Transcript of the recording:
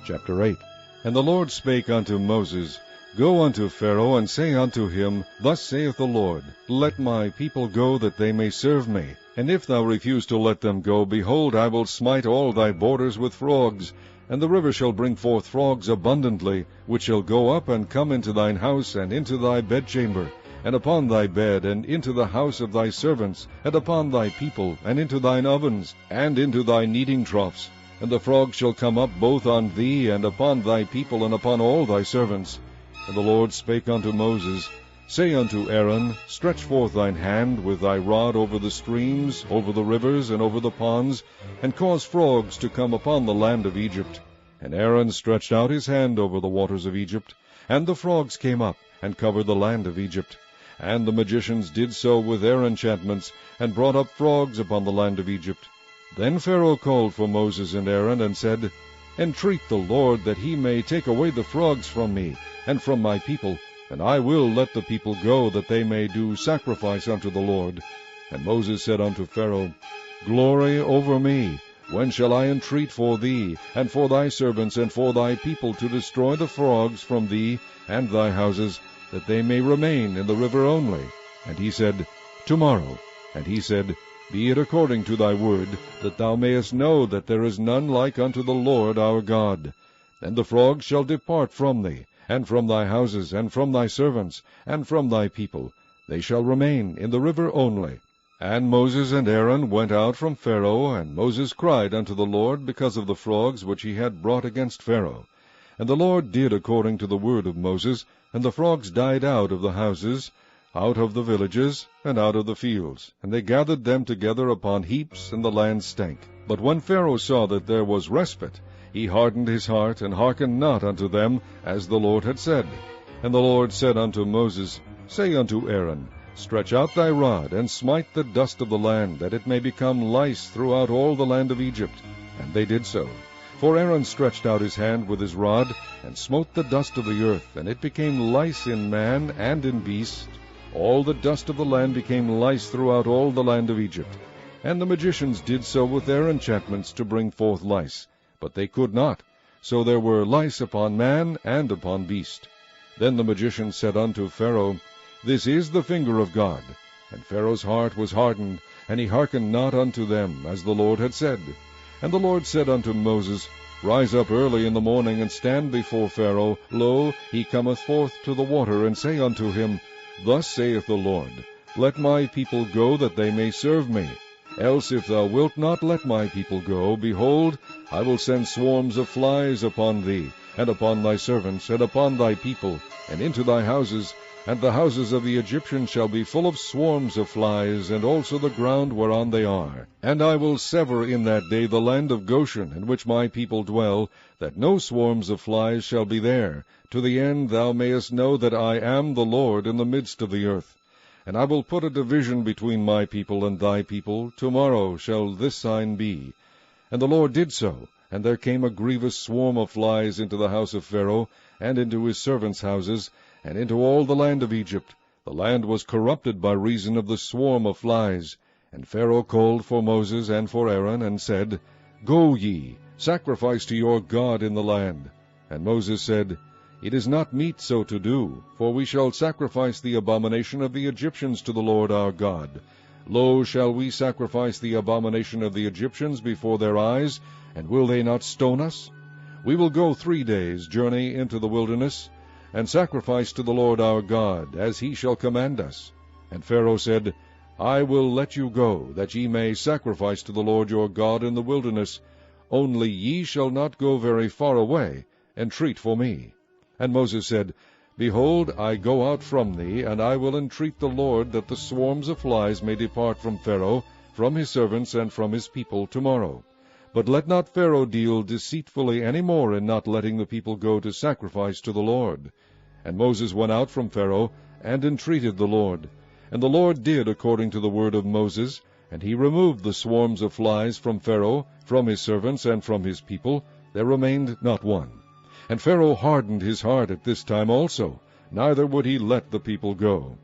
Chapter 8. And the Lord spake unto Moses, Go unto Pharaoh, and say unto him, Thus saith the Lord, Let my people go, that they may serve me. And if thou refuse to let them go, behold, I will smite all thy borders with frogs, and the river shall bring forth frogs abundantly, which shall go up and come into thine house, and into thy bedchamber, and upon thy bed, and into the house of thy servants, and upon thy people, and into thine ovens, and into thy kneadingtroughs. And the frogs shall come up both on thee, and upon thy people, and upon all thy servants. And the Lord spake unto Moses, Say unto Aaron, Stretch forth thine hand with thy rod over the streams, over the rivers, and over the ponds, and cause frogs to come upon the land of Egypt. And Aaron stretched out his hand over the waters of Egypt, and the frogs came up, and covered the land of Egypt. And the magicians did so with their enchantments, and brought up frogs upon the land of Egypt. Then Pharaoh called for Moses and Aaron, and said, Entreat the Lord that he may take away the frogs from me, and from my people, and I will let the people go, that they may do sacrifice unto the Lord. And Moses said unto Pharaoh, Glory over me, when shall I entreat for thee, and for thy servants, and for thy people, to destroy the frogs from thee and thy houses, that they may remain in the river only? And he said, Tomorrow. And he said, Be it according to thy word, that thou mayest know that there is none like unto the Lord our God. And the frogs shall depart from thee, and from thy houses, and from thy servants, and from thy people. They shall remain in the river only. And Moses and Aaron went out from Pharaoh, and Moses cried unto the Lord because of the frogs which he had brought against Pharaoh. And the Lord did according to the word of Moses, and the frogs died out of the houses, out of the villages, and out of the fields, and they gathered them together upon heaps, and the land stank. But when Pharaoh saw that there was respite, he hardened his heart, and hearkened not unto them, as the Lord had said. And the Lord said unto Moses, Say unto Aaron, Stretch out thy rod, and smite the dust of the land, that it may become lice throughout all the land of Egypt. And they did so. For Aaron stretched out his hand with his rod, and smote the dust of the earth, and it became lice in man and in beast. All the dust of the land became lice throughout all the land of Egypt. And the magicians did so with their enchantments to bring forth lice, but they could not. So there were lice upon man and upon beast. Then the magicians said unto Pharaoh, This is the finger of God. And Pharaoh's heart was hardened, and he hearkened not unto them, as the Lord had said. And the Lord said unto Moses, Rise up early in the morning, and stand before Pharaoh. Lo, he cometh forth to the water, and say unto him, Thus saith the Lord, Let my people go, that they may serve me. Else if thou wilt not let my people go, behold, I will send swarms of flies upon thee, and upon thy servants, and upon thy people, and into thy houses, and the houses of the Egyptians shall be full of swarms of flies, and also the ground whereon they are. And I will sever in that day the land of Goshen, in which my people dwell, that no swarms of flies shall be there, to the end thou mayest know that I am the Lord in the midst of the earth. And I will put a division between my people and thy people. Tomorrow shall this sign be. And the Lord did so, and there came a grievous swarm of flies into the house of Pharaoh, and into his servants' houses, and into all the land of Egypt. The land was corrupted by reason of the swarm of flies. And Pharaoh called for Moses and for Aaron, and said, Go ye, sacrifice to your God in the land. And Moses said, It is not meet so to do, for we shall sacrifice the abomination of the Egyptians to the Lord our God. Lo, shall we sacrifice the abomination of the Egyptians before their eyes, and will they not stone us? We will go 3 days' journey into the wilderness, and sacrifice to the Lord our God, as he shall command us. And Pharaoh said, I will let you go, that ye may sacrifice to the Lord your God in the wilderness. Only ye shall not go very far away, entreat for me. And Moses said, Behold, I go out from thee, and I will entreat the Lord that the swarms of flies may depart from Pharaoh, from his servants, and from his people tomorrow. But let not Pharaoh deal deceitfully any more in not letting the people go to sacrifice to the Lord. And Moses went out from Pharaoh, and entreated the Lord. And the Lord did according to the word of Moses, and he removed the swarms of flies from Pharaoh, from his servants, and from his people. There remained not one. And Pharaoh hardened his heart at this time also, neither would he let the people go.